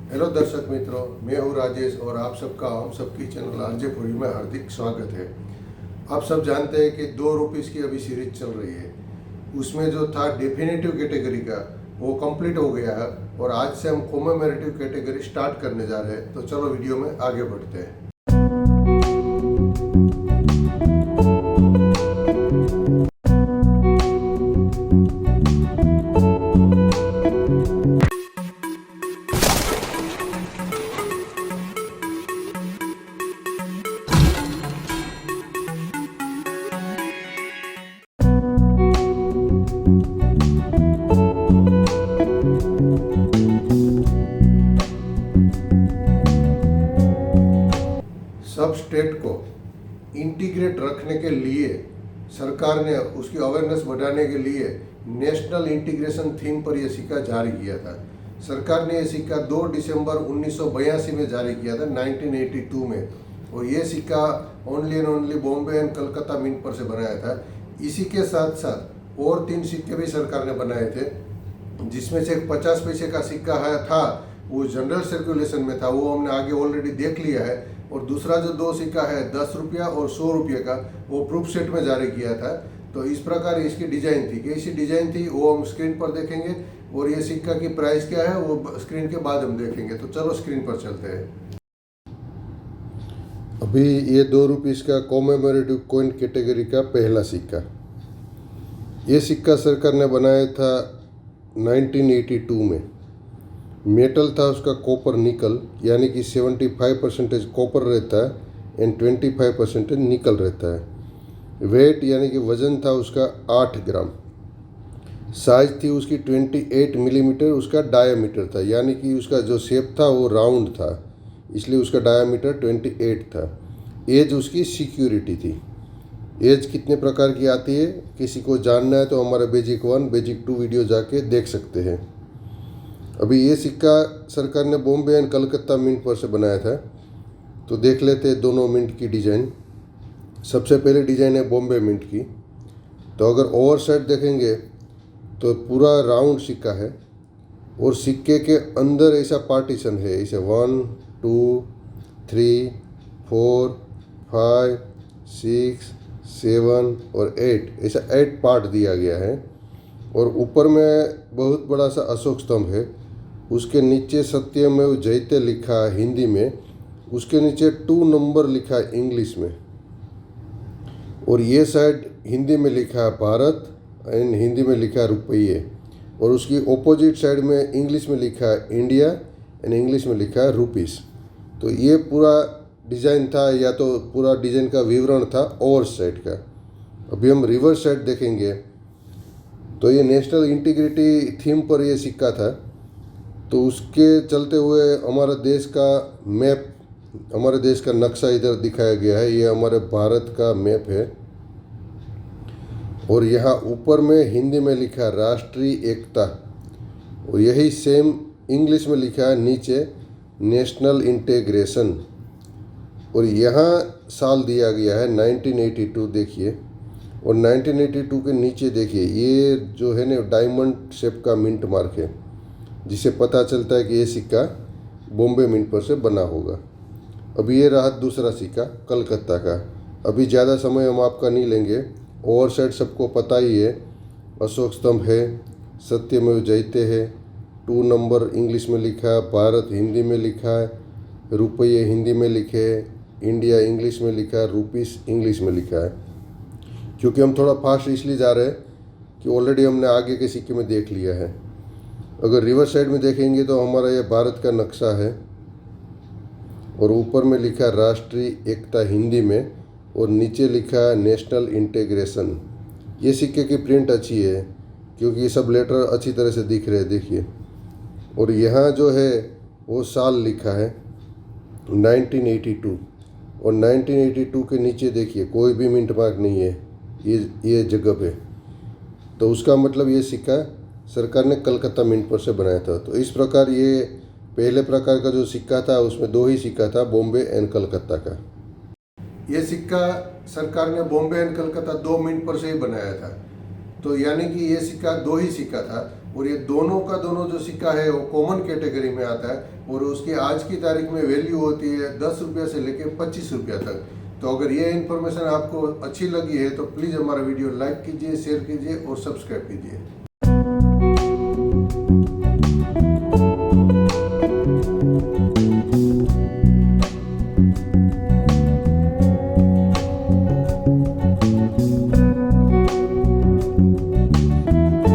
Hello दर्शक मित्रों, मैं हूँ राजेश और आप सबका हम सबकी चैनल आरजे फूडी में हार्दिक स्वागत है। आप सब जानते हैं कि 2 रुपीज़ की अभी सीरीज चल रही है। उसमें जो था डेफिनेटिव कैटेगरी का वो कंप्लीट हो गया है और आज से हम कॉमेमोरेटिव कैटेगरी स्टार्ट करने जा रहे हैं। तो चलो वीडियो में आगे बढ़ते हैं। सब स्टेट को इंटीग्रेट रखने के लिए सरकार ने उसकी अवेयरनेस बढ़ाने के लिए नेशनल इंटीग्रेशन थीम पर यह सिक्का जारी किया था। सरकार ने यह सिक्का 2 दिसंबर 1982 में जारी किया था, 1982 में। और ये सिक्का only and only Bombay and Calcutta mint पर से बनाया था। इसी के साथ साथ और 3 सिक्के भी सरकार ने बनाए थे, जिसमें से एक 50 पैसे का सिक्का था, वो जनरल सर्कुलेशन में था, वो हमने आगे ऑलरेडी देख लिया है। और दूसरा जो 2 सिक्का है 10 रुपया और 100 रुपये का, वो प्रूफ सेट में जारी किया था। तो इस प्रकार इसकी डिजाइन थी। कैसी डिजाइन थी वो हम स्क्रीन पर देखेंगे, और ये सिक्का की प्राइस क्या है वो स्क्रीन के बाद हम देखेंगे। तो चलो स्क्रीन पर चलते हैं। अभी ये 2 रुपीज़ का कॉमेमोरेटिव कॉइन कैटेगरी का पहला सिक्का, ये सिक्का सरकार ने बनाया था 1982 में। मेटल था उसका कॉपर निकल, यानी कि 75% कॉपर रहता है एंड 25% निकल रहता है। वेट यानी कि वज़न था उसका 8 ग्राम। साइज थी उसकी 28 मिलीमीटर, उसका डायामीटर था, यानी कि उसका जो शेप था वो राउंड था, इसलिए उसका डायामीटर 28 था। एज उसकी सिक्योरिटी थी। एज कितने प्रकार की आती है किसी को जानना है तो हमारा बेजिक 1 बेजिक 2 वीडियो जाके देख सकते हैं। अभी ये सिक्का सरकार ने बॉम्बे एंड कलकत्ता मिंट पर से बनाया था। तो देख लेते हैं दोनों मिंट की डिज़ाइन। सबसे पहले डिज़ाइन है बॉम्बे मिंट की। तो अगर ओवर साइड देखेंगे तो पूरा राउंड सिक्का है, और सिक्के के अंदर ऐसा पार्टीशन है, ऐसे 1 2 3 4 5 6 7 और 8, ऐसा 8 पार्ट दिया गया है। और ऊपर में बहुत बड़ा सा अशोक स्तंभ है। उसके नीचे सत्यमेव जयते लिखा है हिंदी में, उसके नीचे 2 नंबर लिखा है इंग्लिश में। और ये साइड हिंदी में लिखा है भारत एंड हिंदी में लिखा है रुपये, और उसकी ऑपोजिट साइड में इंग्लिश में लिखा है इंडिया एंड इंग्लिश में लिखा है रुपीस। तो ये पूरा डिज़ाइन था, या तो पूरा डिज़ाइन का विवरण था ओवर साइड का। अभी हम रिवर्स साइड देखेंगे तो ये नेशनल इंटीग्रिटी थीम पर ये सिक्का था। तो उसके चलते हुए हमारा देश का मैप, हमारे देश का नक्शा इधर दिखाया गया है। ये हमारे भारत का मैप है, और यहाँ ऊपर में हिंदी में लिखा है राष्ट्रीय एकता, और यही सेम इंग्लिश में लिखा है नीचे नेशनल इंटीग्रेशन। और यहाँ साल दिया गया है 1982, देखिए। और 1982 के नीचे देखिए, ये जो है ना डायमंड शेप का मिंट मार्क है, जिसे पता चलता है कि ये सिक्का बॉम्बे मिंट पर से बना होगा। अभी ये रहा दूसरा सिक्का कलकत्ता का। अभी ज़्यादा समय हम आपका नहीं लेंगे। ओवर साइड सबको पता ही है, अशोक स्तंभ है, सत्यमेव जयते है, 2 नंबर इंग्लिश में लिखा है, भारत हिंदी में लिखा है, रुपये हिंदी में लिखे है, इंडिया इंग्लिश में लिखा है, रुपीस इंग्लिश में लिखा है। क्योंकि हम थोड़ा फास्ट इसलिए जा रहे हैं कि ऑलरेडी हमने आगे के सिक्के में देख लिया है। अगर रिवर्स साइड में देखेंगे तो हमारा ये भारत का नक्शा है, और ऊपर में लिखा है राष्ट्रीय एकता हिंदी में, और नीचे लिखा है नेशनल इंटीग्रेशन। ये सिक्के की प्रिंट अच्छी है क्योंकि ये सब लेटर अच्छी तरह से दिख रहे हैं, देखिए। और यहाँ जो है वो साल लिखा है 1982, और 1982 के नीचे देखिए कोई भी मिंट मार्क नहीं है ये जगह पे। तो उसका मतलब ये सिक्का सरकार ने कलकत्ता मिंट पर से बनाया था। तो इस प्रकार ये पहले प्रकार का जो सिक्का था उसमें 2 ही सिक्का था, बॉम्बे एंड कलकत्ता का। ये सिक्का सरकार ने बॉम्बे एंड कलकत्ता 2 मिंट पर से ही बनाया था। तो यानी कि ये सिक्का 2 ही सिक्का था। और ये दोनों का दोनों जो सिक्का है वो कॉमन कैटेगरी में आता है और उसकी आज की तारीख में वैल्यू होती है 10 रुपये से लेकर 25 रुपया तक। तो अगर ये इन्फॉर्मेशन आपको अच्छी लगी है तो प्लीज़ हमारा वीडियो लाइक कीजिए, शेयर कीजिए और सब्सक्राइब कीजिए।